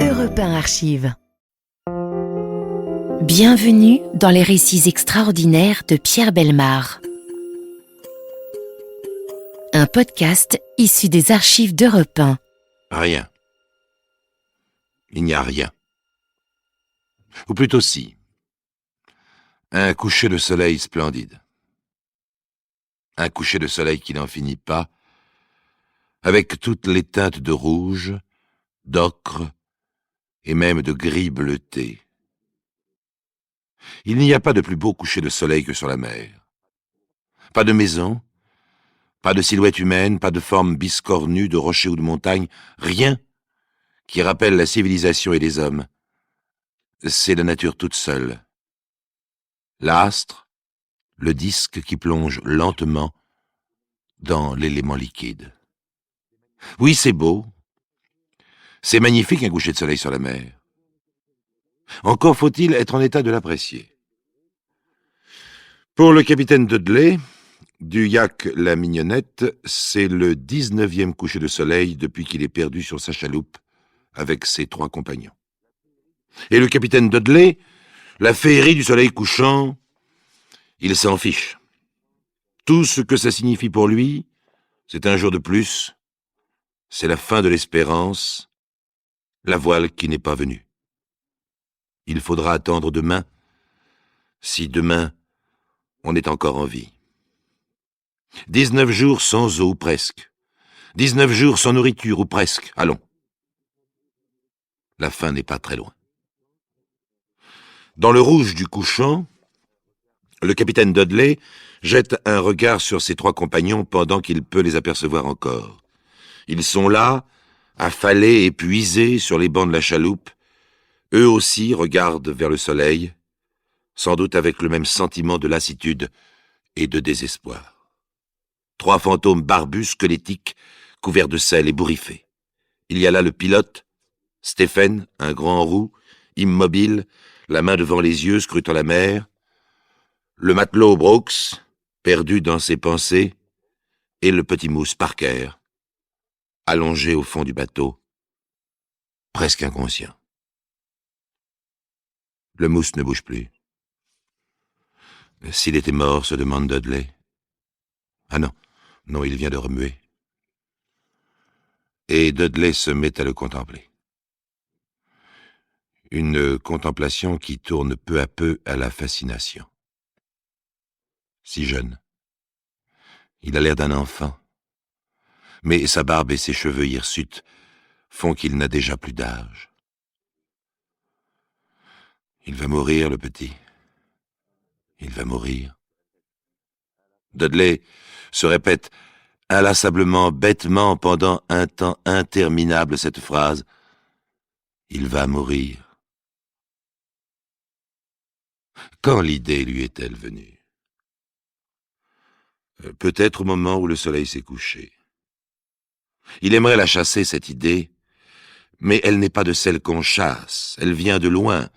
Europe 1 Archives. Bienvenue dans les récits extraordinaires de Pierre Bellemare. Un podcast issu des archives d'Europe 1. Rien. Il n'y a rien. Ou plutôt si. Un coucher de soleil splendide. Un coucher de soleil qui n'en finit pas, avec toutes les teintes de rouge, d'ocre et même de gris bleuté. Il n'y a pas de plus beau coucher de soleil que sur la mer. Pas de maison, pas de silhouette humaine, pas de forme biscornue de rocher ou de montagne, rien qui rappelle la civilisation et les hommes. C'est la nature toute seule. L'astre, le disque qui plonge lentement dans l'élément liquide. Oui, c'est beau. C'est magnifique un coucher de soleil sur la mer. Encore faut-il être en état de l'apprécier. Pour le capitaine Dudley, du yacht La Mignonnette, c'est le 19e coucher de soleil depuis qu'il est perdu sur sa chaloupe avec ses 3 compagnons. Et le capitaine Dudley, la féerie du soleil couchant, il s'en fiche. Tout ce que ça signifie pour lui, c'est un jour de plus, c'est la fin de l'espérance, la voile qui n'est pas venue. Il faudra attendre demain, si demain, on est encore en vie. 19 jours sans eau, ou presque. 19 jours sans nourriture, ou presque. Allons. La fin n'est pas très loin. Dans le rouge du couchant, le capitaine Dudley jette un regard sur ses 3 compagnons pendant qu'il peut les apercevoir encore. Ils sont là, affalés et puisés sur les bancs de la chaloupe. Eux aussi regardent vers le soleil, sans doute avec le même sentiment de lassitude et de désespoir. 3 fantômes barbus, squelettiques, couverts de sel et bourriffés. Il y a là le pilote, Stephen, un grand roux, immobile, la main devant les yeux, scrutant la mer, le matelot Brooks, perdu dans ses pensées, et le petit mousse Parker, allongé au fond du bateau, presque inconscient. Le mousse ne bouge plus. S'il était mort, se demande Dudley. Ah non, non, il vient de remuer. Et Dudley se met à le contempler. Une contemplation qui tourne peu à peu à la fascination. Si jeune. Il a l'air d'un enfant. Mais sa barbe et ses cheveux hirsutes font qu'il n'a déjà plus d'âge. Il va mourir, le petit. Il va mourir. Dudley se répète inlassablement, bêtement, pendant un temps interminable cette phrase. Il va mourir. Quand l'idée lui est-elle venue? Peut-être au moment où le soleil s'est couché. Il aimerait la chasser, cette idée, mais elle n'est pas de celle qu'on chasse. Elle vient de loin,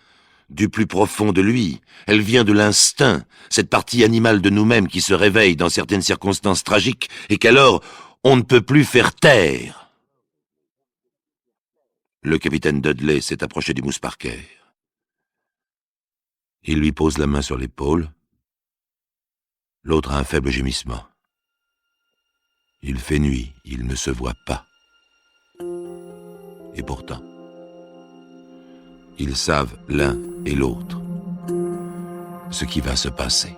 du plus profond de lui. Elle vient de l'instinct, cette partie animale de nous-mêmes qui se réveille dans certaines circonstances tragiques et qu'alors on ne peut plus faire taire. Le capitaine Dudley s'est approché du mousse Parker. Il lui pose la main sur l'épaule. L'autre a un faible gémissement. Il fait nuit, il ne se voit pas. Et pourtant, ils savent l'un et l'autre ce qui va se passer.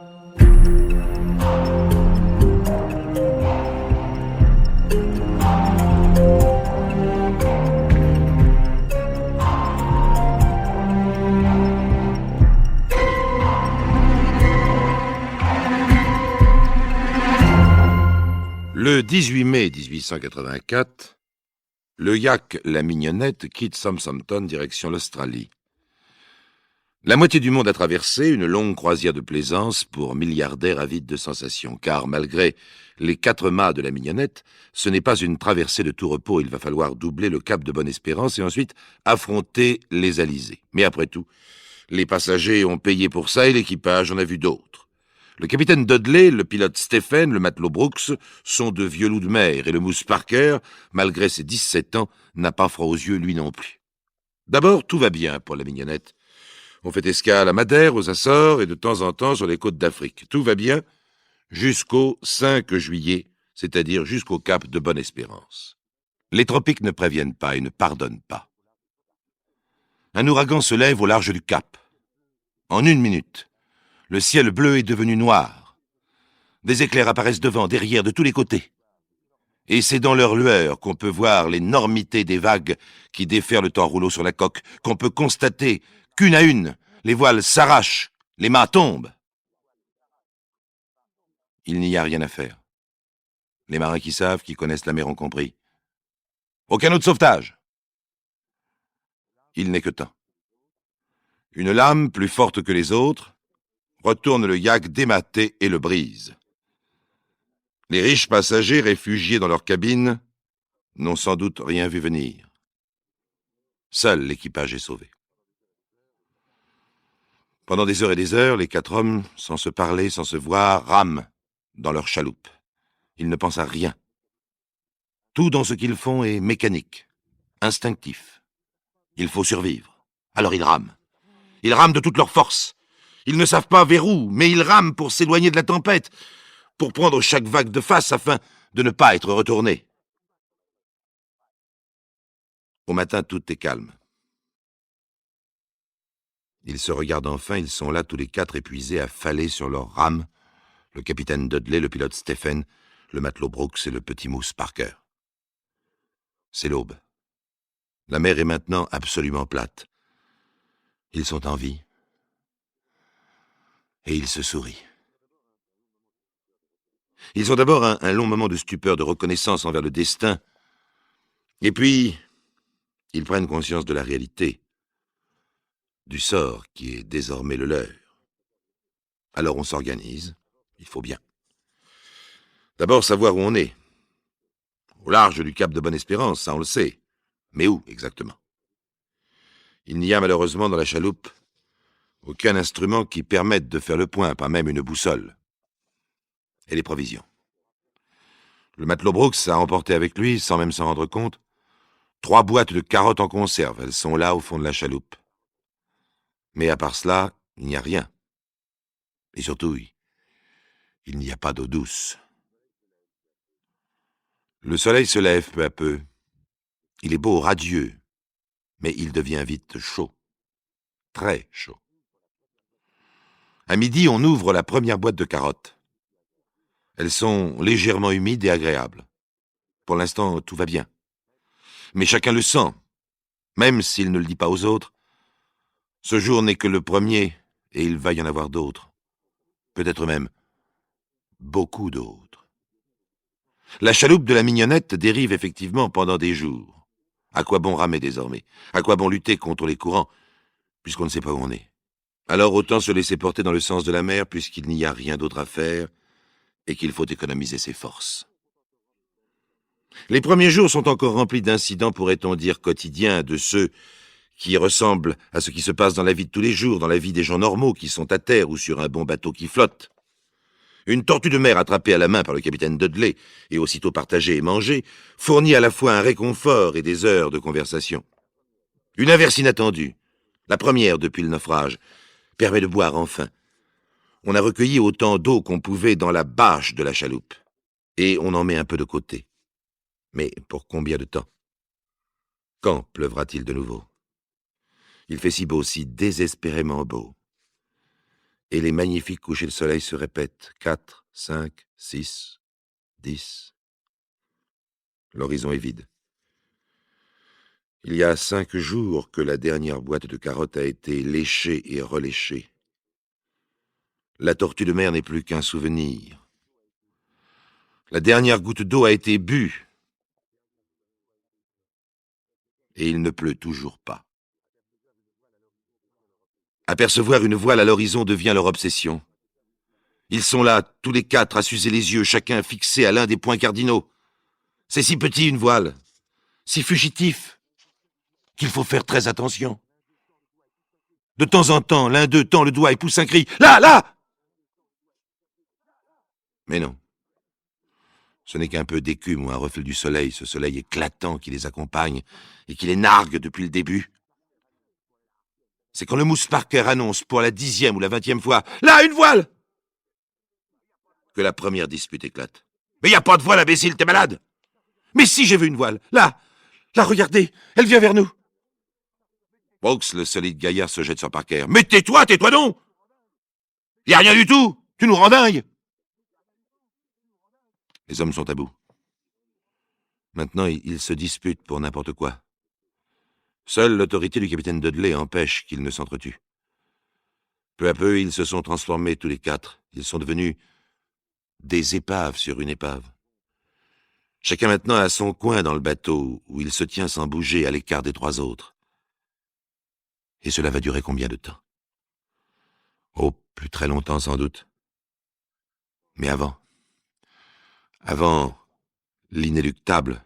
Le 18 mai 1884, le yacht La Mignonnette quitte Southampton direction l'Australie. La moitié du monde a traversé une longue croisière de plaisance pour milliardaires avides de sensations, car malgré les 4 mâts de La Mignonnette, ce n'est pas une traversée de tout repos. Il va falloir doubler le cap de Bonne-Espérance et ensuite affronter les Alizés. Mais après tout, les passagers ont payé pour ça et l'équipage en a vu d'autres. Le capitaine Dudley, le pilote Stephen, le matelot Brooks sont de vieux loups de mer et le mousse Parker, malgré ses 17 ans, n'a pas froid aux yeux lui non plus. D'abord, tout va bien pour la mignonnette. On fait escale à Madère, aux Açores et de temps en temps sur les côtes d'Afrique. Tout va bien jusqu'au 5 juillet, c'est-à-dire jusqu'au cap de Bonne-Espérance. Les tropiques ne préviennent pas et ne pardonnent pas. Un ouragan se lève au large du cap. En 1 minute, le ciel bleu est devenu noir. Des éclairs apparaissent devant, derrière, de tous les côtés. Et c'est dans leur lueur qu'on peut voir l'énormité des vagues qui déferlent en rouleau sur la coque, qu'on peut constater qu'une à une, les voiles s'arrachent, les mâts tombent. Il n'y a rien à faire. Les marins qui savent, qui connaissent la mer ont compris. Au canot de sauvetage. Il n'est que temps. Une lame, plus forte que les autres, retourne le yak dématé et le brise. Les riches passagers réfugiés dans leur cabine n'ont sans doute rien vu venir. Seul l'équipage est sauvé. Pendant des heures et des heures, les 4 hommes, sans se parler, sans se voir, rament dans leur chaloupe. Ils ne pensent à rien. Tout dans ce qu'ils font est mécanique, instinctif. Il faut survivre. Alors ils rament. Ils rament de toute leur force. Ils ne savent pas vers où, mais ils rament pour s'éloigner de la tempête, pour prendre chaque vague de face afin de ne pas être retournés. Au matin, tout est calme. Ils se regardent enfin, ils sont là tous les 4 épuisés, affalés sur leurs rames, le capitaine Dudley, le pilote Stephen, le matelot Brooks et le petit mousse Parker. C'est l'aube. La mer est maintenant absolument plate. Ils sont en vie. Et ils se sourient. Ils ont d'abord un long moment de stupeur, de reconnaissance envers le destin. Et puis, ils prennent conscience de la réalité, du sort qui est désormais le leur. Alors on s'organise, il faut bien. D'abord savoir où on est. Au large du cap de Bonne-Espérance, ça on le sait. Mais où exactement? Il n'y a malheureusement dans la chaloupe aucun instrument qui permette de faire le point, pas même une boussole. Et les provisions. Le matelot Brooks a emporté avec lui, sans même s'en rendre compte, 3 boîtes de carottes en conserve. Elles sont là au fond de la chaloupe. Mais à part cela, il n'y a rien. Et surtout, il n'y a pas d'eau douce. Le soleil se lève peu à peu. Il est beau, radieux, mais il devient vite chaud. Très chaud. À midi, on ouvre la première boîte de carottes. Elles sont légèrement humides et agréables. Pour l'instant, tout va bien. Mais chacun le sent, même s'il ne le dit pas aux autres. Ce jour n'est que le premier, et il va y en avoir d'autres. Peut-être même beaucoup d'autres. La chaloupe de la mignonnette dérive effectivement pendant des jours. À quoi bon ramer désormais? À quoi bon lutter contre les courants, puisqu'on ne sait pas où on est? Alors autant se laisser porter dans le sens de la mer, puisqu'il n'y a rien d'autre à faire, et qu'il faut économiser ses forces. Les premiers jours sont encore remplis d'incidents, pourrait-on dire, quotidiens, de ceux qui ressemblent à ce qui se passe dans la vie de tous les jours, dans la vie des gens normaux qui sont à terre ou sur un bon bateau qui flotte. Une tortue de mer attrapée à la main par le capitaine Dudley et aussitôt partagée et mangée fournit à la fois un réconfort et des heures de conversation. Une averse inattendue, la première depuis le naufrage, permet de boire enfin. On a recueilli autant d'eau qu'on pouvait dans la bâche de la chaloupe, et on en met un peu de côté. Mais pour combien de temps? Quand pleuvra-t-il de nouveau? Il fait si beau, si désespérément beau. Et les magnifiques couchers de soleil se répètent. 4, 5, 6, 10. L'horizon est vide. Il y a 5 jours que la dernière boîte de carottes a été léchée et reléchée. La tortue de mer n'est plus qu'un souvenir. La dernière goutte d'eau a été bue. Et il ne pleut toujours pas. Apercevoir une voile à l'horizon devient leur obsession. Ils sont là, tous les 4, à s'user les yeux, chacun fixé à l'un des points cardinaux. C'est si petit une voile, si fugitif, qu'il faut faire très attention. De temps en temps, l'un d'eux tend le doigt et pousse un cri. « Là, là !» Mais non. Ce n'est qu'un peu d'écume ou un reflet du soleil, ce soleil éclatant qui les accompagne et qui les nargue depuis le début. c'est quand le Moose Parker annonce pour la 10e ou la 20e fois « Là, une voile !» que la première dispute éclate. « Mais y a pas de voile, imbécile, t'es malade !»« Mais si, j'ai vu une voile. Là, regardez, elle vient vers nous. » Brooks, le solide gaillard, se jette sur Parker. « Mais tais-toi donc! Y a rien du tout! Tu nous rends dingue !» Les hommes sont à bout. Maintenant, ils se disputent pour n'importe quoi. Seule l'autorité du capitaine Dudley empêche qu'ils ne s'entretuent. Peu à peu, ils se sont transformés tous les quatre. Ils sont devenus des épaves sur une épave. Chacun maintenant a son coin dans le bateau, où il se tient sans bouger à l'écart des trois autres. Et cela va durer combien de temps? Oh, plus très longtemps sans doute. Mais avant l'inéluctable,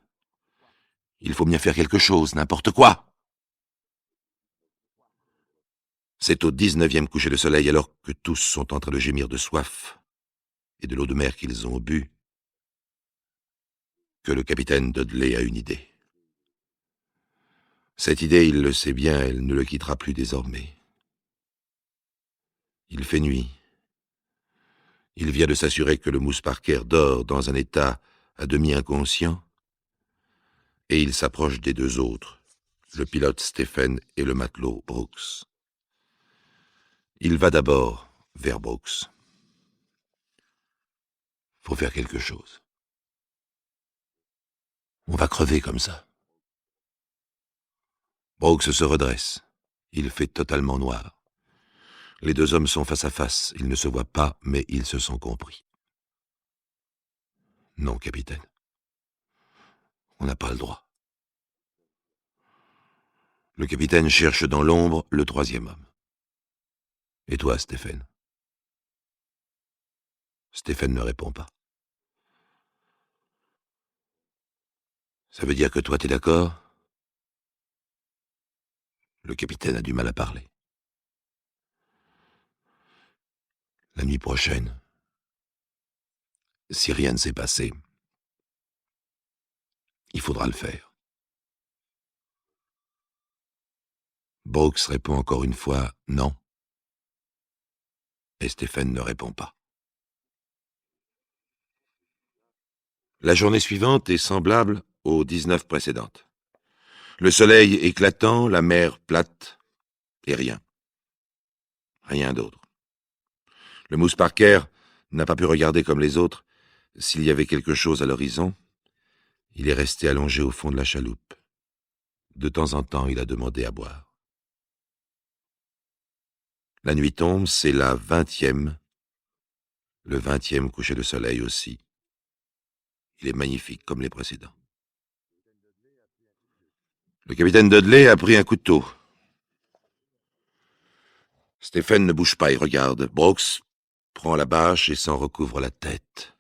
il faut bien faire quelque chose, n'importe quoi. C'est au 19e coucher de soleil, alors que tous sont en train de gémir de soif et de l'eau de mer qu'ils ont bu, que le capitaine Dudley a une idée. Cette idée, il le sait bien, elle ne le quittera plus désormais. Il fait nuit. Il vient de s'assurer que le Moose Parker dort dans un état à demi inconscient, et il s'approche des deux autres, le pilote Stephen et le matelot Brooks. Il va d'abord vers Brooks. Faut faire quelque chose. On va crever comme ça. Brooks se redresse. Il fait totalement noir. Les deux hommes sont face à face. Ils ne se voient pas, mais ils se sont compris. Non, capitaine. On n'a pas le droit. Le capitaine cherche dans l'ombre le troisième homme. Et toi, Stephen? Stephen ne répond pas. Ça veut dire que toi, t'es d'accord? Le capitaine a du mal à parler. La nuit prochaine, si rien ne s'est passé, il faudra le faire. Brooks répond encore une fois « non ». Et Stephen ne répond pas. La journée suivante est semblable aux 19 précédentes. Le soleil éclatant, la mer plate, et rien. Rien d'autre. Le Moose Parker n'a pas pu regarder comme les autres s'il y avait quelque chose à l'horizon. Il est resté allongé au fond de la chaloupe. De temps en temps, il a demandé à boire. La nuit tombe, c'est le 20e coucher de soleil aussi. Il est magnifique comme les précédents. Le capitaine Dudley a pris un couteau. Stephen ne bouge pas et regarde. Brooks prend la bâche et s'en recouvre la tête.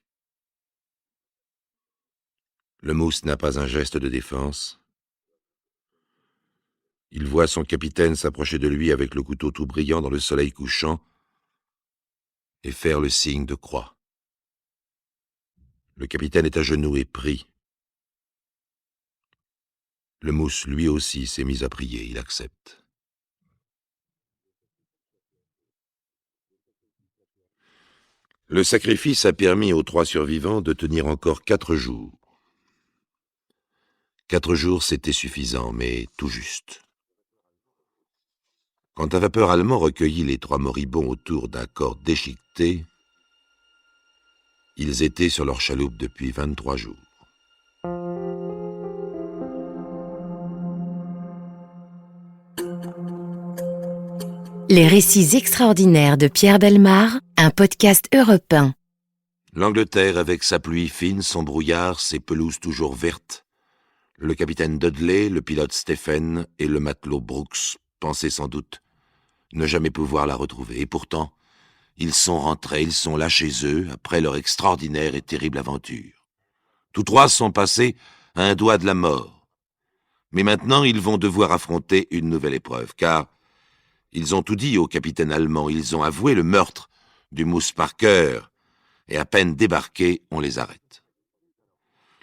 Le Moose n'a pas un geste de défense. Il voit son capitaine s'approcher de lui avec le couteau tout brillant dans le soleil couchant et faire le signe de croix. Le capitaine est à genoux et prie. Le Moose, lui aussi, s'est mis à prier. Il accepte. Le sacrifice a permis aux trois survivants de tenir encore 4 jours. 4 jours, c'était suffisant, mais tout juste. Quand un vapeur allemand recueillit les 3 moribonds autour d'un corps déchiqueté, ils étaient sur leur chaloupe depuis 23 jours. Les récits extraordinaires de Pierre Bellemare, un podcast Europe 1. L'Angleterre avec sa pluie fine, son brouillard, ses pelouses toujours vertes. Le capitaine Dudley, le pilote Stephen et le matelot Brooks pensaient sans doute ne jamais pouvoir la retrouver. Et pourtant, ils sont rentrés, ils sont là chez eux, après leur extraordinaire et terrible aventure. Tous trois sont passés à un doigt de la mort. Mais maintenant, ils vont devoir affronter une nouvelle épreuve, car ils ont tout dit au capitaine allemand, ils ont avoué le meurtre du Moose Parker, et à peine débarqués, on les arrête.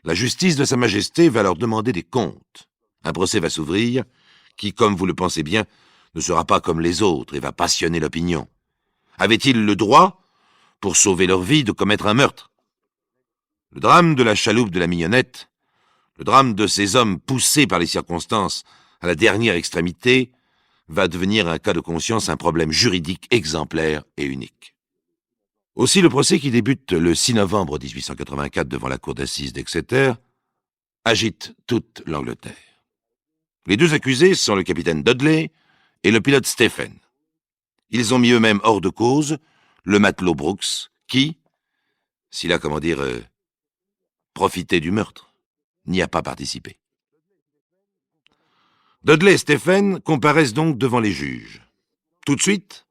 La justice de Sa Majesté va leur demander des comptes. Un procès va s'ouvrir, qui, comme vous le pensez bien, ne sera pas comme les autres et va passionner l'opinion. Avaient-ils le droit, pour sauver leur vie, de commettre un meurtre? Le drame de la chaloupe de la Mignonnette, le drame de ces hommes poussés par les circonstances à la dernière extrémité, va devenir un cas de conscience, un problème juridique exemplaire et unique. Aussi, le procès qui débute le 6 novembre 1884 devant la cour d'assises d'Exeter agite toute l'Angleterre. Les deux accusés sont le capitaine Dudley et le pilote Stephen. Ils ont mis eux-mêmes hors de cause le matelot Brooks qui, s'il a, profité du meurtre, n'y a pas participé. Dudley et Stephen comparaissent donc devant les juges. Tout de suite,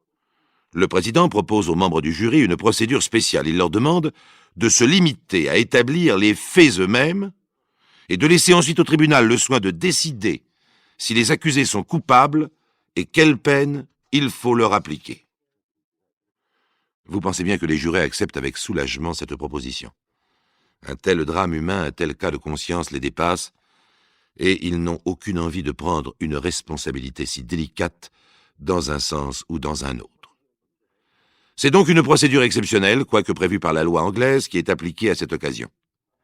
le président propose aux membres du jury une procédure spéciale. Il leur demande de se limiter à établir les faits eux-mêmes et de laisser ensuite au tribunal le soin de décider si les accusés sont coupables et quelle peine il faut leur appliquer. Vous pensez bien que les jurés acceptent avec soulagement cette proposition. Un tel drame humain, un tel cas de conscience les dépasse, et ils n'ont aucune envie de prendre une responsabilité si délicate dans un sens ou dans un autre. C'est donc une procédure exceptionnelle, quoique prévue par la loi anglaise, qui est appliquée à cette occasion.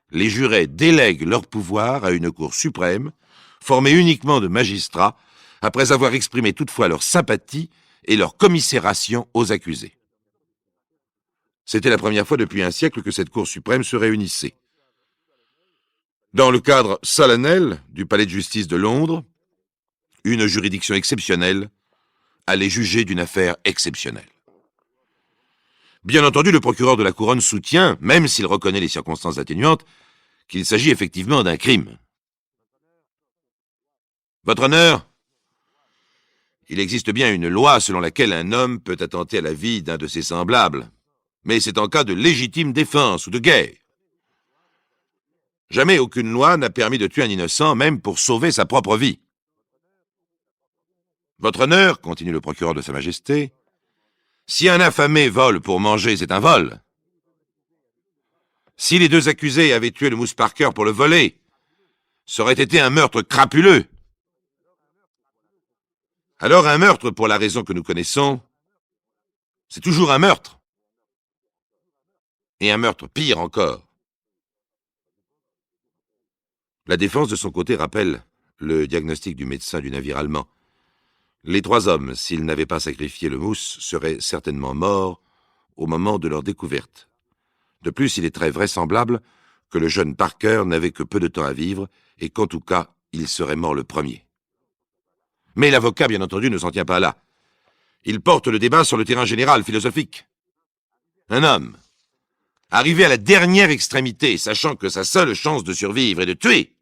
Les jurés délèguent leur pouvoir à une cour suprême, formée uniquement de magistrats, après avoir exprimé toutefois leur sympathie et leur commisération aux accusés. C'était la première fois depuis un siècle que cette cour suprême se réunissait. Dans le cadre solennel du palais de justice de Londres, une juridiction exceptionnelle allait juger d'une affaire exceptionnelle. Bien entendu, le procureur de la couronne soutient, même s'il reconnaît les circonstances atténuantes, qu'il s'agit effectivement d'un crime. Votre honneur, il existe bien une loi selon laquelle un homme peut attenter à la vie d'un de ses semblables, mais c'est en cas de légitime défense ou de guerre. Jamais aucune loi n'a permis de tuer un innocent, même pour sauver sa propre vie. Votre honneur, continue le procureur de Sa Majesté, si un affamé vole pour manger, c'est un vol. Si les deux accusés avaient tué le Moose Parker pour le voler, ça aurait été un meurtre crapuleux. Alors un meurtre, pour la raison que nous connaissons, c'est toujours un meurtre. Et un meurtre pire encore. La défense, de son côté, rappelle le diagnostic du médecin du navire allemand. Les trois hommes, s'ils n'avaient pas sacrifié le mousse, seraient certainement morts au moment de leur découverte. De plus, il est très vraisemblable que le jeune Parker n'avait que peu de temps à vivre et qu'en tout cas, il serait mort le premier. Mais l'avocat, bien entendu, ne s'en tient pas là. Il porte le débat sur le terrain général, philosophique. Un homme, arrivé à la dernière extrémité, sachant que sa seule chance de survivre est de tuer,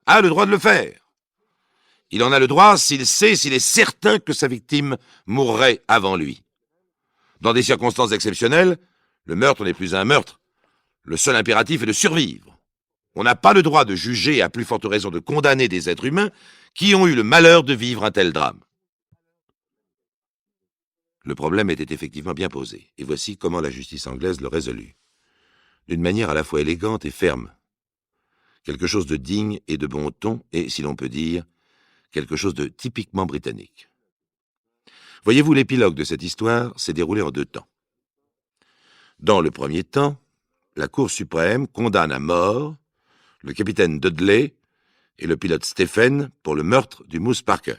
a le droit de le faire. Il en a le droit s'il est certain que sa victime mourrait avant lui. Dans des circonstances exceptionnelles, le meurtre n'est plus un meurtre. Le seul impératif est de survivre. On n'a pas le droit de juger, à plus forte raison de condamner des êtres humains qui ont eu le malheur de vivre un tel drame. Le problème était effectivement bien posé, et voici comment la justice anglaise le résolut. D'une manière à la fois élégante et ferme. Quelque chose de digne et de bon ton, et, si l'on peut dire, quelque chose de typiquement britannique. Voyez-vous, l'épilogue de cette histoire s'est déroulé en deux temps. Dans le premier temps, la Cour suprême condamne à mort le capitaine Dudley et le pilote Stephen pour le meurtre du Moose Parker.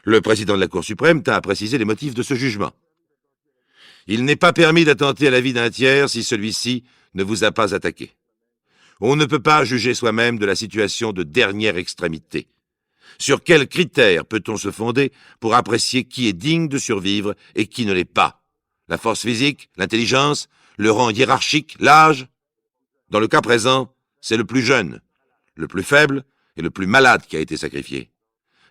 Le président de la Cour suprême tint à préciser les motifs de ce jugement. Il n'est pas permis d'attenter à la vie d'un tiers si celui-ci ne vous a pas attaqué. On ne peut pas juger soi-même de la situation de dernière extrémité. Sur quels critères peut-on se fonder pour apprécier qui est digne de survivre et qui ne l'est pas? La force physique, l'intelligence, le rang hiérarchique, l'âge? Dans le cas présent, c'est le plus jeune, le plus faible et le plus malade qui a été sacrifié.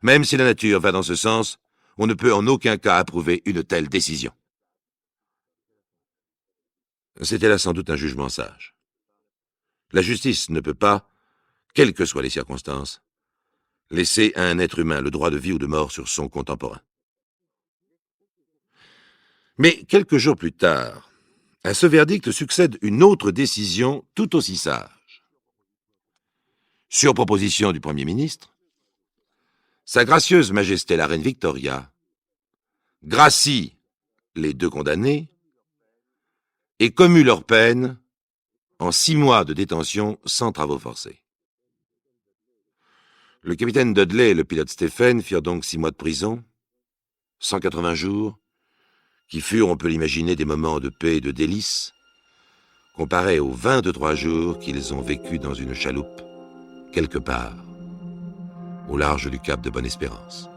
Même si la nature va dans ce sens, on ne peut en aucun cas approuver une telle décision. C'était là sans doute un jugement sage. La justice ne peut pas, quelles que soient les circonstances, laisser à un être humain le droit de vie ou de mort sur son contemporain. Mais quelques jours plus tard, à ce verdict succède une autre décision tout aussi sage. Sur proposition du Premier ministre, Sa gracieuse majesté la reine Victoria gracie les 2 condamnés et commue leur peine en 6 mois de détention sans travaux forcés. Le capitaine Dudley et le pilote Stephen firent donc 6 mois de prison, 180 jours, qui furent, on peut l'imaginer, des moments de paix et de délices, comparés aux 23 jours qu'ils ont vécus dans une chaloupe, quelque part, au large du cap de Bonne-Espérance.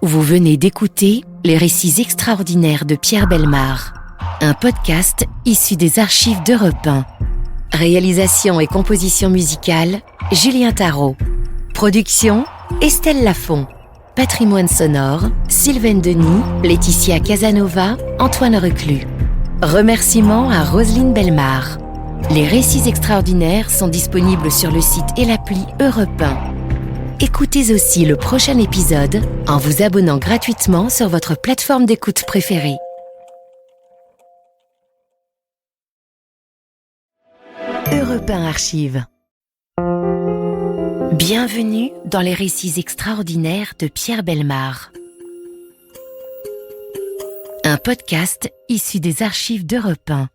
Vous venez d'écouter Les récits extraordinaires de Pierre Bellemare, un podcast issu des archives d'Europe 1. Réalisation et composition musicale, Julien Tarot. Production, Estelle Lafont. Patrimoine sonore, Sylvaine Denis, Laetitia Casanova, Antoine Reclus. Remerciements à Roselyne Bellemare. Les récits extraordinaires sont disponibles sur le site et l'appli Europe 1. Écoutez aussi le prochain épisode en vous abonnant gratuitement sur votre plateforme d'écoute préférée. Europe 1 Archives. Bienvenue dans les récits extraordinaires de Pierre Bellemare. Un podcast issu des archives d'Europe 1.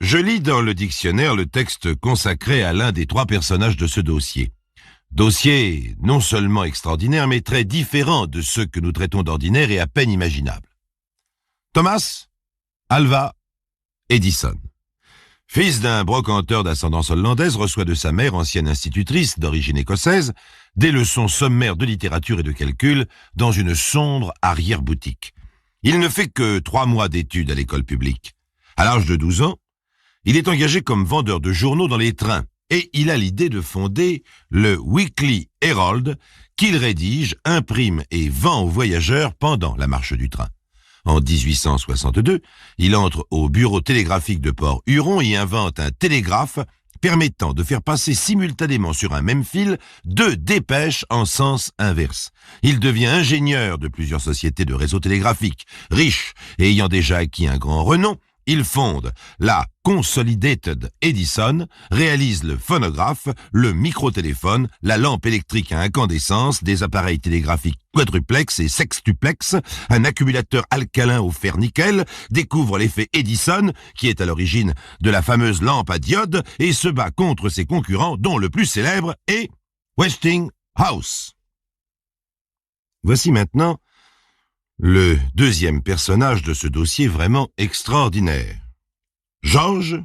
Je lis dans le dictionnaire le texte consacré à l'un des 3 personnages de ce dossier. Dossier non seulement extraordinaire, mais très différent de ceux que nous traitons d'ordinaire et à peine imaginables. Thomas Alva Edison. Fils d'un brocanteur d'ascendance hollandaise, reçoit de sa mère, ancienne institutrice d'origine écossaise, des leçons sommaires de littérature et de calcul dans une sombre arrière-boutique. Il ne fait que 3 mois d'études à l'école publique. À l'âge de 12 ans, il est engagé comme vendeur de journaux dans les trains et il a l'idée de fonder le Weekly Herald qu'il rédige, imprime et vend aux voyageurs pendant la marche du train. En 1862, il entre au bureau télégraphique de Port-Huron et invente un télégraphe permettant de faire passer simultanément sur un même fil 2 dépêches en sens inverse. Il devient ingénieur de plusieurs sociétés de réseau télégraphique. Riche et ayant déjà acquis un grand renom, il fonde la Consolidated Edison, réalise le phonographe, le microtéléphone, la lampe électrique à incandescence, des appareils télégraphiques quadruplex et sextuplex, un accumulateur alcalin au fer nickel, découvre l'effet Edison, qui est à l'origine de la fameuse lampe à diode, et se bat contre ses concurrents, dont le plus célèbre est Westinghouse. Voici maintenant le 2e personnage de ce dossier vraiment extraordinaire. George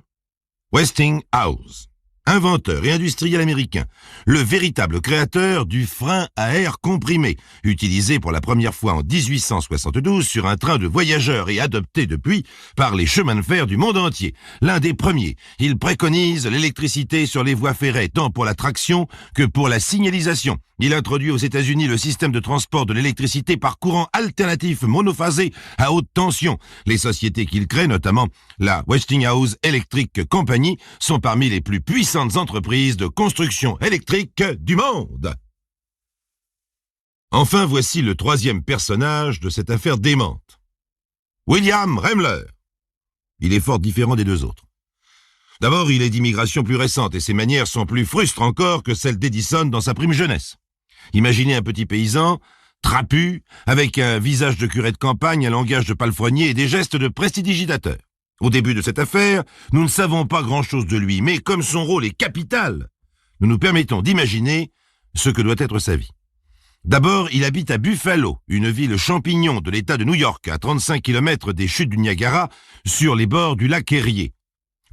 Westinghouse, inventeur et industriel américain, le véritable créateur du frein à air comprimé, utilisé pour la première fois en 1872 sur un train de voyageurs et adopté depuis par les chemins de fer du monde entier. L'un des premiers, il préconise l'électricité sur les voies ferrées, tant pour la traction que pour la signalisation. Il introduit aux États-Unis le système de transport de l'électricité par courant alternatif monophasé à haute tension. Les sociétés qu'il crée, notamment la Westinghouse Electric Company, sont parmi les plus puissantes entreprises de construction électrique du monde. Enfin, voici le 3e personnage de cette affaire démente. William Remler. Il est fort différent des 2 autres. D'abord, il est d'immigration plus récente et ses manières sont plus frustres encore que celles d'Edison dans sa prime jeunesse. Imaginez un petit paysan, trapu, avec un visage de curé de campagne, un langage de palefrenier et des gestes de prestidigitateur. Au début de cette affaire, nous ne savons pas grand-chose de lui, mais comme son rôle est capital, nous nous permettons d'imaginer ce que doit être sa vie. D'abord, il habite à Buffalo, une ville champignon de l'État de New York, à 35 km des chutes du Niagara, sur les bords du lac Erie.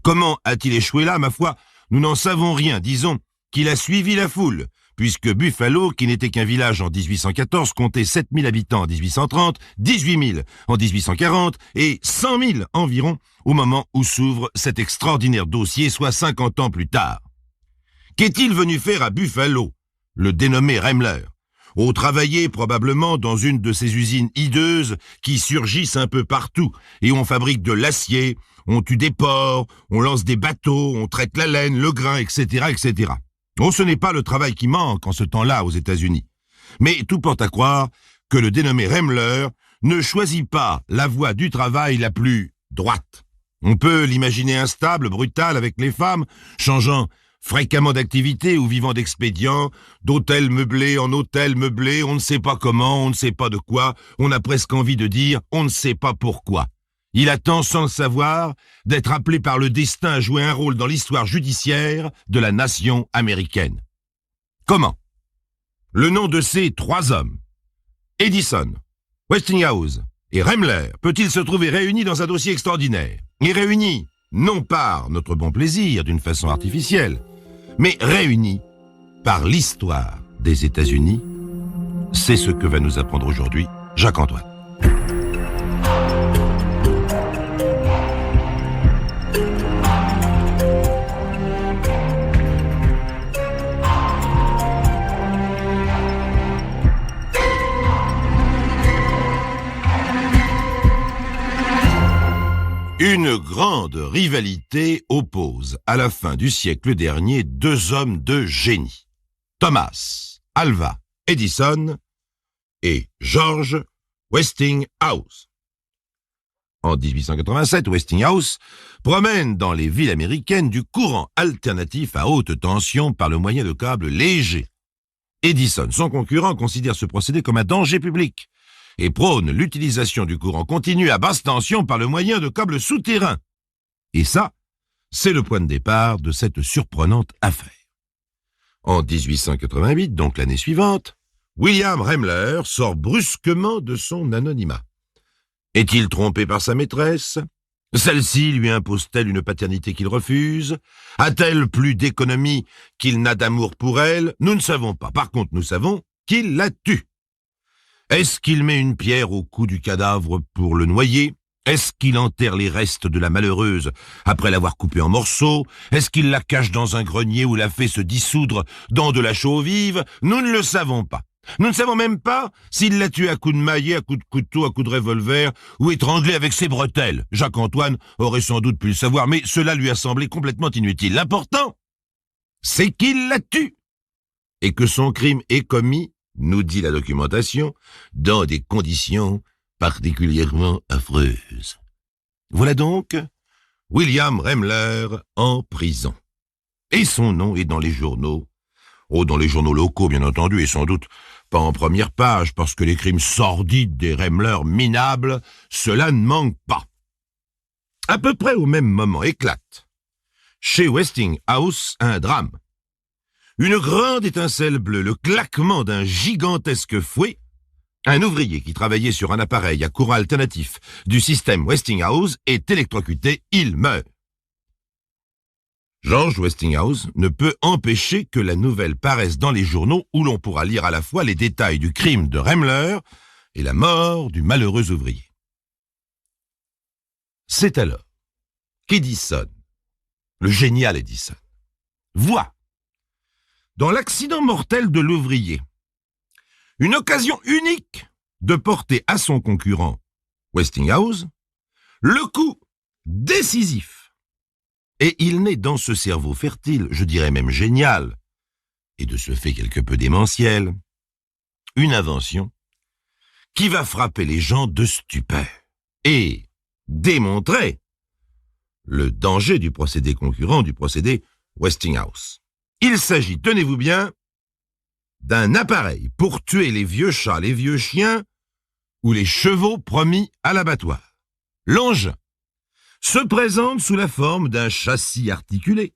Comment a-t-il échoué là, ma foi? Nous n'en savons rien, disons qu'il a suivi la foule, puisque Buffalo, qui n'était qu'un village en 1814, comptait 7 000 habitants en 1830, 18 000 en 1840 et 100 000 environ au moment où s'ouvre cet extraordinaire dossier, soit 50 ans plus tard. Qu'est-il venu faire à Buffalo, le dénommé Remler? Travailler probablement dans une de ces usines hideuses qui surgissent un peu partout et on fabrique de l'acier, on tue des porcs, on lance des bateaux, on traite la laine, le grain, etc., etc. Oh, ce n'est pas le travail qui manque en ce temps-là aux États-Unis. Mais tout porte à croire que le dénommé Remmler ne choisit pas la voie du travail la plus droite. On peut l'imaginer instable, brutal avec les femmes, changeant fréquemment d'activité ou vivant d'expédients, d'hôtel meublé en hôtel meublé, on ne sait pas comment, on ne sait pas de quoi, on a presque envie de dire on ne sait pas pourquoi. Il attend sans le savoir d'être appelé par le destin à jouer un rôle dans l'histoire judiciaire de la nation américaine. Comment? Le nom de ces 3 hommes, Edison, Westinghouse et Remmler, peut-il se trouver réunis dans un dossier extraordinaire? Et réunis, non par notre bon plaisir d'une façon artificielle, mais réunis par l'histoire des États-Unis. C'est ce que va nous apprendre aujourd'hui Jacques-Antoine. Une grande rivalité oppose à la fin du siècle dernier 2 hommes de génie, Thomas Alva Edison et George Westinghouse. En 1887, Westinghouse promène dans les villes américaines du courant alternatif à haute tension par le moyen de câbles légers. Edison, son concurrent, considère ce procédé comme un danger public et prône l'utilisation du courant continu à basse tension par le moyen de câbles souterrains. Et ça, c'est le point de départ de cette surprenante affaire. En 1888, donc l'année suivante, William Remmler sort brusquement de son anonymat. Est-il trompé par sa maîtresse? Celle-ci lui impose-t-elle une paternité qu'il refuse? A-t-elle plus d'économie qu'il n'a d'amour pour elle? Nous ne savons pas. Par contre, nous savons qu'il la tue. Est-ce qu'il met une pierre au cou du cadavre pour le noyer? Est-ce qu'il enterre les restes de la malheureuse après l'avoir coupée en morceaux? Est-ce qu'il la cache dans un grenier ou la fait se dissoudre dans de la chaux vive? Nous ne le savons pas. Nous ne savons même pas s'il l'a tuée à coups de maillet, à coups de couteau, à coups de revolver ou étranglée avec ses bretelles. Jacques-Antoine aurait sans doute pu le savoir, mais cela lui a semblé complètement inutile. L'important, c'est qu'il la tue et que son crime est commis, nous dit la documentation, dans des conditions particulièrement affreuses. Voilà donc William Remmler en prison. Et son nom est dans les journaux. Oh, dans les journaux locaux, bien entendu, et sans doute pas en première page, parce que les crimes sordides des Remmler minables, cela ne manque pas. À peu près au même moment éclate, chez Westinghouse, un drame. Une grande étincelle bleue, le claquement d'un gigantesque fouet. Un ouvrier qui travaillait sur un appareil à courant alternatif du système Westinghouse est électrocuté, il meurt. George Westinghouse ne peut empêcher que la nouvelle paraisse dans les journaux où l'on pourra lire à la fois les détails du crime de Remmler et la mort du malheureux ouvrier. C'est alors qu'Edison, le génial Edison, voit dans l'accident mortel de l'ouvrier une occasion unique de porter à son concurrent Westinghouse le coup décisif. Et il naît dans ce cerveau fertile, je dirais même génial, et de ce fait quelque peu démentiel, une invention qui va frapper les gens de stupeur et démontrer le danger du procédé concurrent, du procédé Westinghouse. Il s'agit, tenez-vous bien, d'un appareil pour tuer les vieux chats, les vieux chiens ou les chevaux promis à l'abattoir. L'engin se présente sous la forme d'un châssis articulé,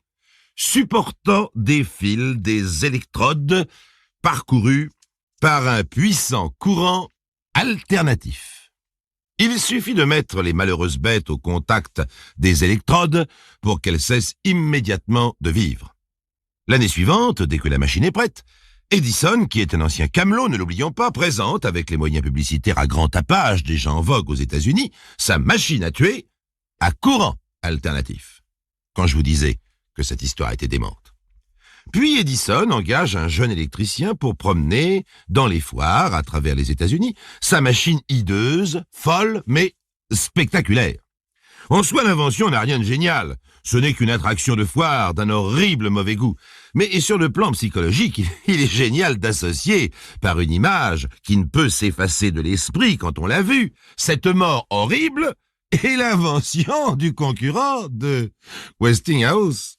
supportant des fils, des électrodes, parcourus par un puissant courant alternatif. Il suffit de mettre les malheureuses bêtes au contact des électrodes pour qu'elles cessent immédiatement de vivre. L'année suivante, dès que la machine est prête, Edison, qui est un ancien camelot, ne l'oublions pas, présente, avec les moyens publicitaires à grand tapage déjà en vogue aux États-Unis, sa machine à tuer à courant alternatif. Quand je vous disais que cette histoire était démente. Puis Edison engage un jeune électricien pour promener dans les foires à travers les États-Unis sa machine hideuse, folle, mais spectaculaire. En soi, l'invention n'a rien de génial, ce n'est qu'une attraction de foire d'un horrible mauvais goût. Mais sur le plan psychologique, il est génial d'associer, par une image qui ne peut s'effacer de l'esprit quand on l'a vue, cette mort horrible et l'invention du concurrent de Westinghouse.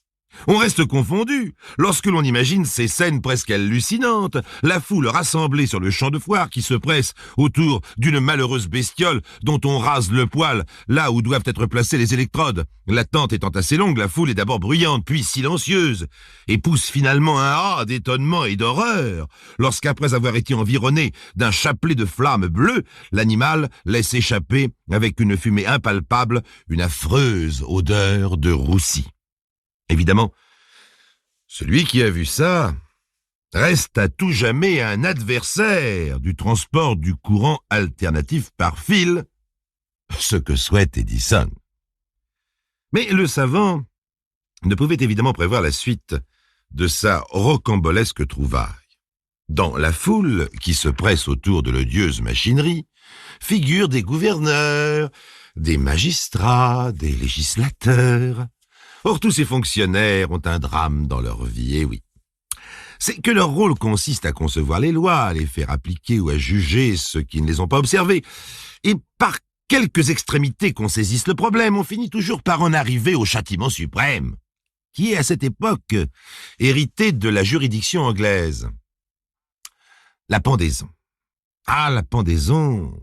On reste confondu lorsque l'on imagine ces scènes presque hallucinantes, la foule rassemblée sur le champ de foire qui se presse autour d'une malheureuse bestiole dont on rase le poil là où doivent être placées les électrodes. L'attente étant assez longue, la foule est d'abord bruyante puis silencieuse et pousse finalement un ah d'étonnement et d'horreur lorsqu'après avoir été environné d'un chapelet de flammes bleues, l'animal laisse échapper avec une fumée impalpable une affreuse odeur de roussi. Évidemment, celui qui a vu ça reste à tout jamais un adversaire du transport du courant alternatif par fil, ce que souhaite Edison. Mais le savant ne pouvait évidemment prévoir la suite de sa rocambolesque trouvaille. Dans la foule qui se presse autour de l'odieuse machinerie figurent des gouverneurs, des magistrats, des législateurs. Or, tous ces fonctionnaires ont un drame dans leur vie, et oui. C'est que leur rôle consiste à concevoir les lois, à les faire appliquer ou à juger ceux qui ne les ont pas observées. Et par quelques extrémités qu'on saisisse le problème, on finit toujours par en arriver au châtiment suprême, qui est à cette époque hérité de la juridiction anglaise. La pendaison. Ah, la pendaison,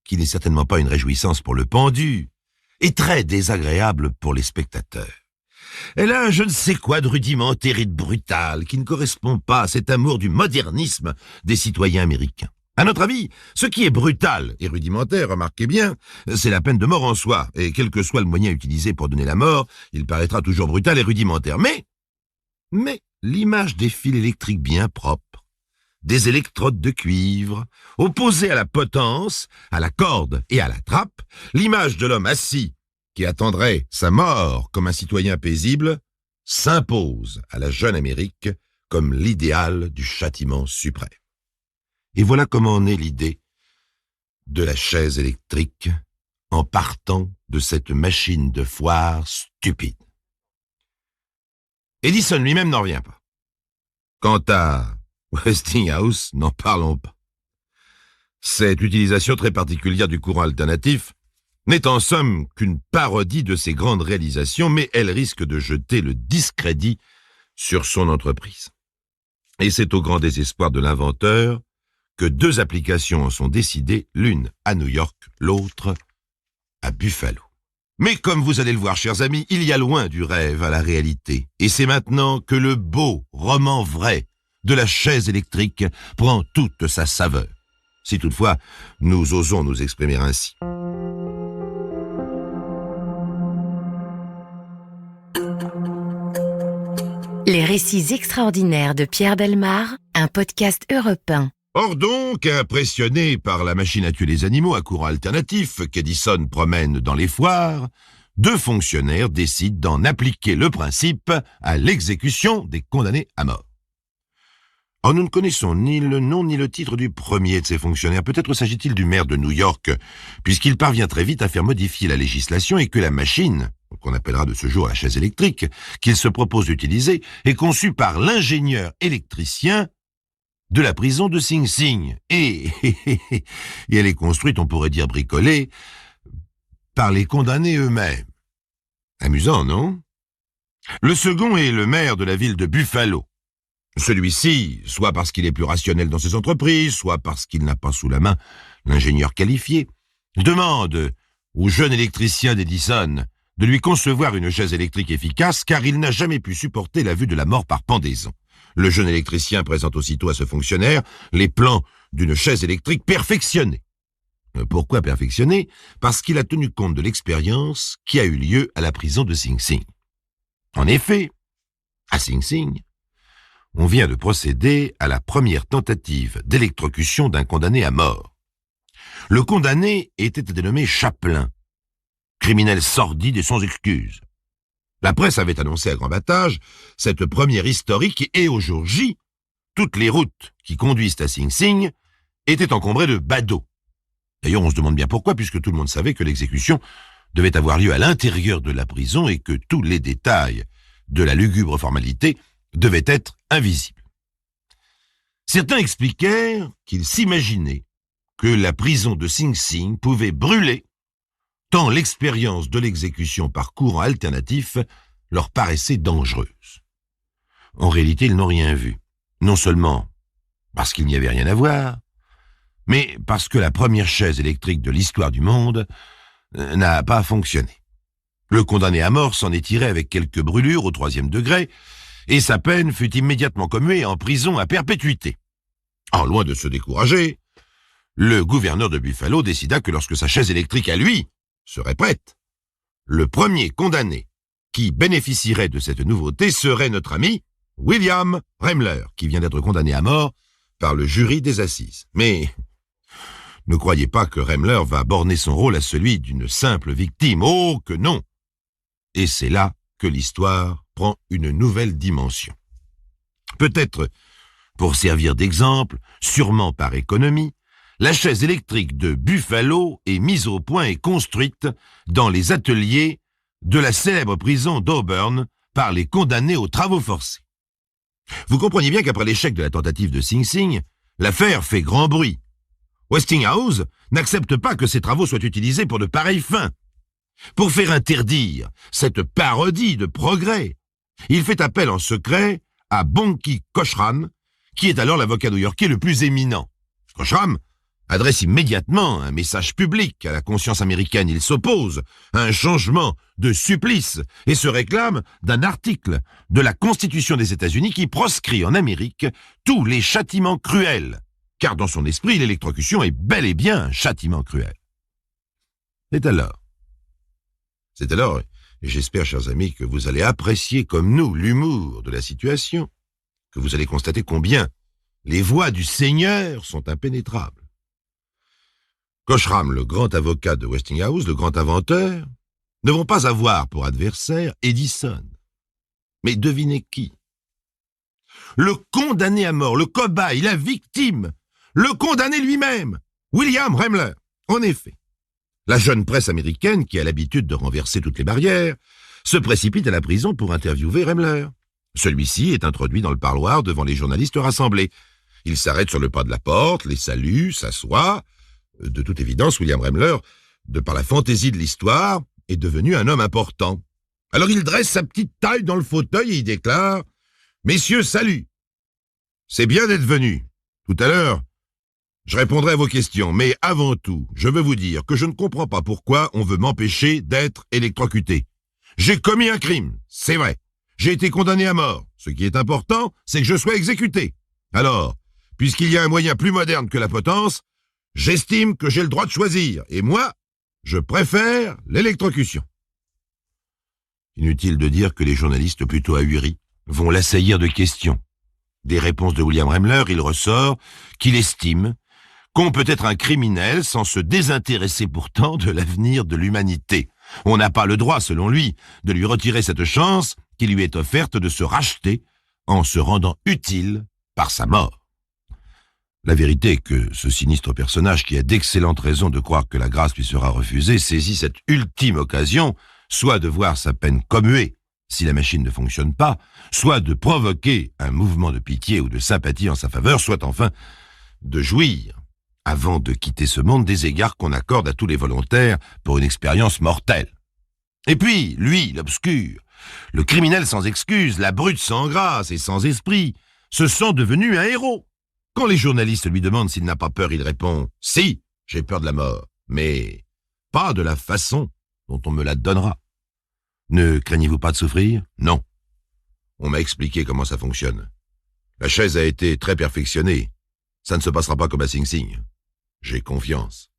qui n'est certainement pas une réjouissance pour le pendu, est très désagréable pour les spectateurs. Elle a un je ne sais quoi de rudimentaire et de brutal qui ne correspond pas à cet amour du modernisme des citoyens américains. À notre avis, ce qui est brutal et rudimentaire, remarquez bien, c'est la peine de mort en soi, et quel que soit le moyen utilisé pour donner la mort, il paraîtra toujours brutal et rudimentaire. Mais l'image des fils électriques bien propres, des électrodes de cuivre, opposées à la potence, à la corde et à la trappe, l'image de l'homme assis, qui attendrait sa mort comme un citoyen paisible, s'impose à la jeune Amérique comme l'idéal du châtiment suprême. Et voilà comment naît l'idée de la chaise électrique en partant de cette machine de foire stupide. Edison lui-même n'en revient pas. Quant à Westinghouse, n'en parlons pas. Cette utilisation très particulière du courant alternatif n'est en somme qu'une parodie de ses grandes réalisations, mais elle risque de jeter le discrédit sur son entreprise. Et c'est au grand désespoir de l'inventeur que 2 applications en sont décidées, l'une à New York, l'autre à Buffalo. Mais comme vous allez le voir, chers amis, il y a loin du rêve à la réalité. Et c'est maintenant que le beau roman vrai de la chaise électrique prend toute sa saveur. Si toutefois, nous osons nous exprimer ainsi. Les récits extraordinaires de Pierre Bellemare, un podcast Europe 1. Or donc, impressionné par la machine à tuer les animaux à courant alternatif qu'Edison promène dans les foires, 2 fonctionnaires décident d'en appliquer le principe à l'exécution des condamnés à mort. Or, nous ne connaissons ni le nom ni le titre du premier de ces fonctionnaires. Peut-être s'agit-il du maire de New York, puisqu'il parvient très vite à faire modifier la législation et que la machine, qu'on appellera de ce jour la chaise électrique, qu'il se propose d'utiliser, est conçue par l'ingénieur électricien de la prison de Sing Sing. Et elle est construite, on pourrait dire bricolée, par les condamnés eux-mêmes. Amusant, non? Le second est le maire de la ville de Buffalo. Celui-ci, soit parce qu'il est plus rationnel dans ses entreprises, soit parce qu'il n'a pas sous la main l'ingénieur qualifié, demande au jeune électricien d'Edison de lui concevoir une chaise électrique efficace car il n'a jamais pu supporter la vue de la mort par pendaison. Le jeune électricien présente aussitôt à ce fonctionnaire les plans d'une chaise électrique perfectionnée. Pourquoi perfectionnée? Parce qu'il a tenu compte de l'expérience qui a eu lieu à la prison de Sing Sing. En effet, à Sing Sing, on vient de procéder à la première tentative d'électrocution d'un condamné à mort. Le condamné était dénommé Chaplin, criminel sordide et sans excuse. La presse avait annoncé à grand battage cette première historique et au jour J, toutes les routes qui conduisent à Sing Sing étaient encombrées de badauds. D'ailleurs, on se demande bien pourquoi, puisque tout le monde savait que l'exécution devait avoir lieu à l'intérieur de la prison et que tous les détails de la lugubre formalité devaient être invisibles. Certains expliquèrent qu'ils s'imaginaient que la prison de Sing Sing pouvait brûler tant l'expérience de l'exécution par courant alternatif leur paraissait dangereuse. En réalité, ils n'ont rien vu, non seulement parce qu'il n'y avait rien à voir, mais parce que la première chaise électrique de l'histoire du monde n'a pas fonctionné. Le condamné à mort s'en est tiré avec quelques brûlures au 3e degré, et sa peine fut immédiatement commuée en prison à perpétuité. En loin de se décourager, le gouverneur de Buffalo décida que lorsque sa chaise électrique à lui serait prête, le premier condamné qui bénéficierait de cette nouveauté serait notre ami William Remler, qui vient d'être condamné à mort par le jury des assises. Mais ne croyez pas que Remler va borner son rôle à celui d'une simple victime. Oh que non! Et c'est là que l'histoire prend une nouvelle dimension. Peut-être pour servir d'exemple, sûrement par économie, la chaise électrique de Buffalo est mise au point et construite dans les ateliers de la célèbre prison d'Auburn par les condamnés aux travaux forcés. Vous comprenez bien qu'après l'échec de la tentative de Sing Sing, l'affaire fait grand bruit. Westinghouse n'accepte pas que ces travaux soient utilisés pour de pareilles fins. Pour faire interdire cette parodie de progrès, il fait appel en secret à Bonky Cochran, qui est alors l'avocat new-yorkais le plus éminent. Cochran adresse immédiatement un message public à la conscience américaine. Il s'oppose à un changement de supplice et se réclame d'un article de la Constitution des États-Unis qui proscrit en Amérique tous les châtiments cruels, car dans son esprit, l'électrocution est bel et bien un châtiment cruel. C'est alors, et j'espère, chers amis, que vous allez apprécier comme nous l'humour de la situation, que vous allez constater combien les voies du Seigneur sont impénétrables. Cochran, le grand avocat de Westinghouse, le grand inventeur, ne vont pas avoir pour adversaire Edison. Mais devinez qui? Le condamné à mort, le cobaye, la victime, le condamné lui-même, William Remler. En effet, la jeune presse américaine, qui a l'habitude de renverser toutes les barrières, se précipite à la prison pour interviewer Remler. Celui-ci est introduit dans le parloir devant les journalistes rassemblés. Il s'arrête sur le pas de la porte, les salue, s'assoit. De toute évidence, William Remler, de par la fantaisie de l'histoire, est devenu un homme important. Alors il dresse sa petite taille dans le fauteuil et il déclare « Messieurs, salut! C'est bien d'être venus. Tout à l'heure, je répondrai à vos questions, mais avant tout, je veux vous dire que je ne comprends pas pourquoi on veut m'empêcher d'être électrocuté. J'ai commis un crime, c'est vrai. J'ai été condamné à mort. Ce qui est important, c'est que je sois exécuté. Alors, puisqu'il y a un moyen plus moderne que la potence, j'estime que j'ai le droit de choisir. Et moi, je préfère l'électrocution. » Inutile de dire que les journalistes plutôt ahuris vont l'assaillir de questions. Des réponses de William Remler, il ressort qu'il estime qu'on peut être un criminel sans se désintéresser pourtant de l'avenir de l'humanité. On n'a pas le droit, selon lui, de lui retirer cette chance qui lui est offerte de se racheter en se rendant utile par sa mort. La vérité est que ce sinistre personnage, qui a d'excellentes raisons de croire que la grâce lui sera refusée, saisit cette ultime occasion, soit de voir sa peine commuée, si la machine ne fonctionne pas, soit de provoquer un mouvement de pitié ou de sympathie en sa faveur, soit enfin de jouir, avant de quitter ce monde, des égards qu'on accorde à tous les volontaires pour une expérience mortelle. Et puis, lui, l'obscur, le criminel sans excuse, la brute sans grâce et sans esprit, se sent devenu un héros. Quand les journalistes lui demandent s'il n'a pas peur, il répond « Si, j'ai peur de la mort, mais pas de la façon dont on me la donnera. » Ne craignez-vous pas de souffrir? Non. On m'a expliqué comment ça fonctionne. La chaise a été très perfectionnée. Ça ne se passera pas comme à Sing Sing. J'ai confiance.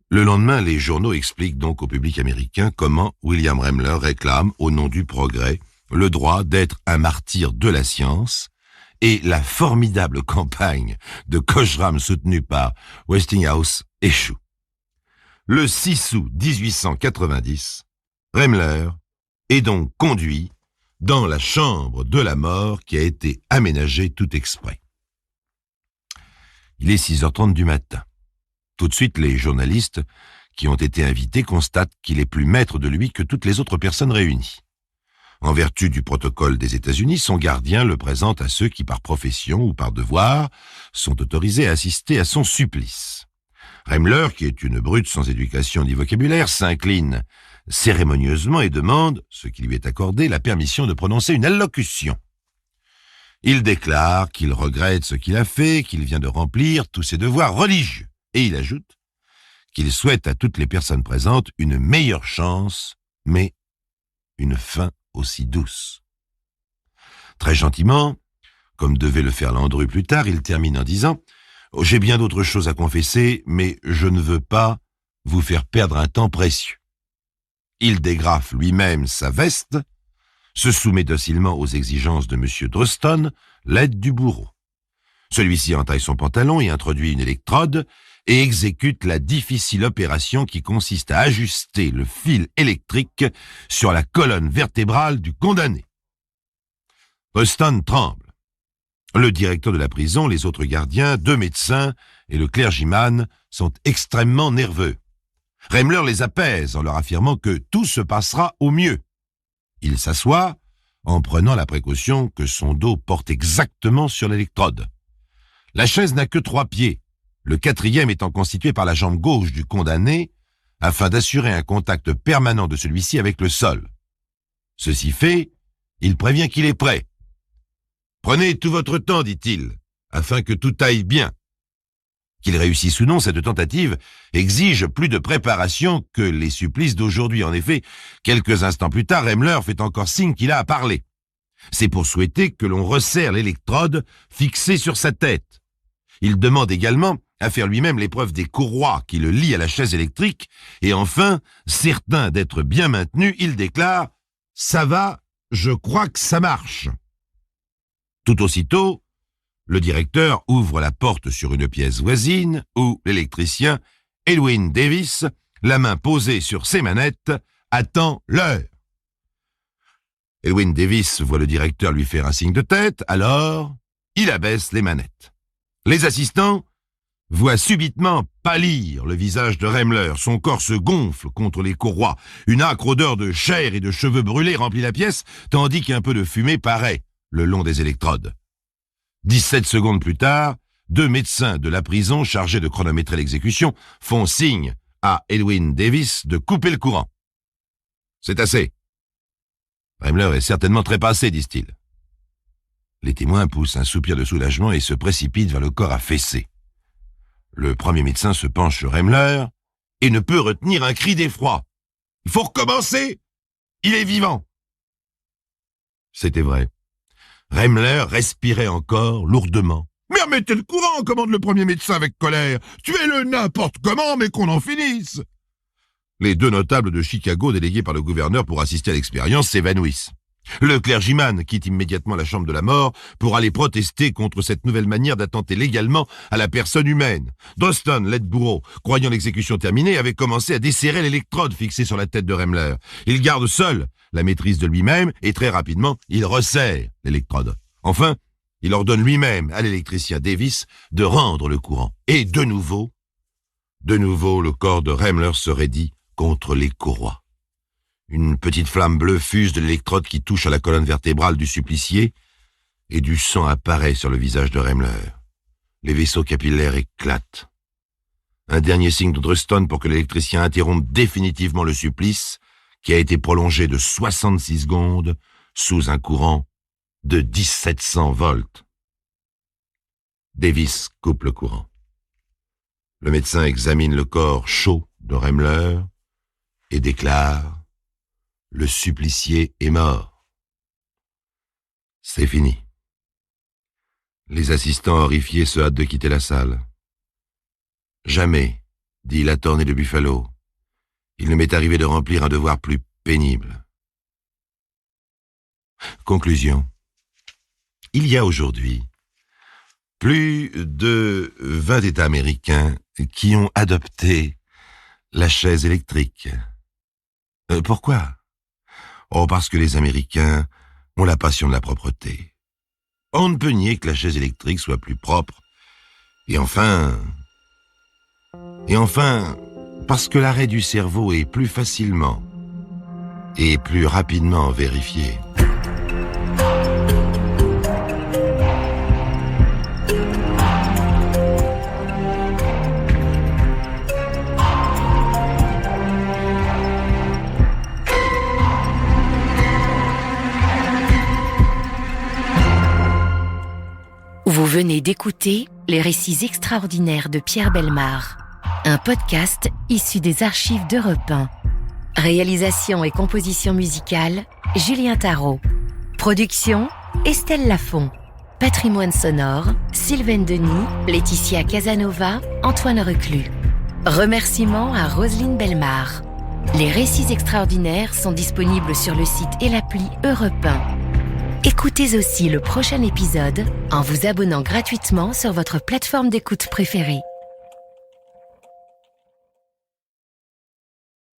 Le lendemain, les journaux expliquent donc au public américain comment William Remler réclame, au nom du progrès, le droit d'être un martyr de la science, et la formidable campagne de Cochran soutenue par Westinghouse échoue. Le 6 août 1890, Remler est donc conduit dans la chambre de la mort qui a été aménagée tout exprès. Il est 6h30 du matin. Tout de suite, les journalistes qui ont été invités constatent qu'il est plus maître de lui que toutes les autres personnes réunies. En vertu du protocole des États-Unis, son gardien le présente à ceux qui, par profession ou par devoir, sont autorisés à assister à son supplice. Remmler, qui est une brute sans éducation ni vocabulaire, s'incline cérémonieusement et demande, ce qui lui est accordé, la permission de prononcer une allocution. Il déclare qu'il regrette ce qu'il a fait, qu'il vient de remplir tous ses devoirs religieux, et il ajoute qu'il souhaite à toutes les personnes présentes une meilleure chance, mais une fin aussi douce. Très gentiment, comme devait le faire Landru plus tard, il termine en disant « J'ai bien d'autres choses à confesser, mais je ne veux pas vous faire perdre un temps précieux. » Il dégrafe lui-même sa veste, se soumet docilement aux exigences de M. Drurston, l'aide du bourreau. Celui-ci entaille son pantalon et introduit une électrode et exécute la difficile opération qui consiste à ajuster le fil électrique sur la colonne vertébrale du condamné. Drurston tremble. Le directeur de la prison, les autres gardiens, 2 médecins et le clergyman sont extrêmement nerveux. Remmler les apaise en leur affirmant que tout se passera au mieux. Il s'assoit en prenant la précaution que son dos porte exactement sur l'électrode. La chaise n'a que 3 pieds, le 4e étant constitué par la jambe gauche du condamné, afin d'assurer un contact permanent de celui-ci avec le sol. Ceci fait, il prévient qu'il est prêt. « Prenez tout votre temps, dit-il, afin que tout aille bien. » Qu'il réussisse ou non, cette tentative exige plus de préparation que les supplices d'aujourd'hui. En effet, quelques instants plus tard, Remmler fait encore signe qu'il a à parler. C'est pour souhaiter que l'on resserre l'électrode fixée sur sa tête. Il demande également à faire lui-même l'épreuve des courroies qui le lient à la chaise électrique, et enfin, certain d'être bien maintenu, il déclare « Ça va, je crois que ça marche ». Tout aussitôt, le directeur ouvre la porte sur une pièce voisine où l'électricien Elwyn Davis, la main posée sur ses manettes, attend l'heure. Elwyn Davis voit le directeur lui faire un signe de tête, alors il abaisse les manettes. Les assistants voient subitement pâlir le visage de Remmler, son corps se gonfle contre les courroies, une âcre odeur de chair et de cheveux brûlés remplit la pièce, tandis qu'un peu de fumée paraît le long des électrodes. 17 secondes plus tard, 2 médecins de la prison chargés de chronométrer l'exécution font signe à Elwyn Davis de couper le courant. C'est assez. Remmler est certainement trépassé, disent-ils. Les témoins poussent un soupir de soulagement et se précipitent vers le corps affaissé. Le premier médecin se penche sur Remmler et ne peut retenir un cri d'effroi. « Il faut recommencer! Il est vivant !» C'était vrai. Remmler respirait encore lourdement. « Mais remettez le courant !» commande le premier médecin avec colère. « Tuez-le n'importe comment, mais qu'on en finisse !» Les 2 notables de Chicago, délégués par le gouverneur pour assister à l'expérience, s'évanouissent. Le clergyman quitte immédiatement la chambre de la mort pour aller protester contre cette nouvelle manière d'attenter légalement à la personne humaine. Drurston, l'aide-bourreau, croyant l'exécution terminée, avait commencé à desserrer l'électrode fixée sur la tête de Remmler. Il garde seul la maîtrise de lui-même et très rapidement, il resserre l'électrode. Enfin, il ordonne lui-même à l'électricien Davis de rendre le courant. Et de nouveau, le corps de Remmler se raidit contre les courroies. Une petite flamme bleue fuse de l'électrode qui touche à la colonne vertébrale du supplicié et du sang apparaît sur le visage de Remmler. Les vaisseaux capillaires éclatent. Un dernier signe de Drurston pour que l'électricien interrompe définitivement le supplice qui a été prolongé de 66 secondes sous un courant de 1700 volts. Davis coupe le courant. Le médecin examine le corps chaud de Remmler et déclare: le supplicié est mort. C'est fini. Les assistants horrifiés se hâtent de quitter la salle. Jamais, dit Latorne de Buffalo, il ne m'est arrivé de remplir un devoir plus pénible. Conclusion. Il y a aujourd'hui plus de 20 États américains qui ont adopté la chaise électrique. Pourquoi ? Oh, parce que les Américains ont la passion de la propreté. On ne peut nier que la chaise électrique soit plus propre. Et enfin, parce que l'arrêt du cerveau est plus facilement et plus rapidement vérifié. Vous venez d'écouter Les récits extraordinaires de Pierre Bellemare, un podcast issu des archives d'Europe 1. Réalisation et composition musicale, Julien Tarot. Production, Estelle Lafont. Patrimoine sonore, Sylvaine Denis, Laetitia Casanova, Antoine Reclus. Remerciements à Roselyne Bellemare. Les récits extraordinaires sont disponibles sur le site et l'appli Europe 1. Écoutez aussi le prochain épisode en vous abonnant gratuitement sur votre plateforme d'écoute préférée.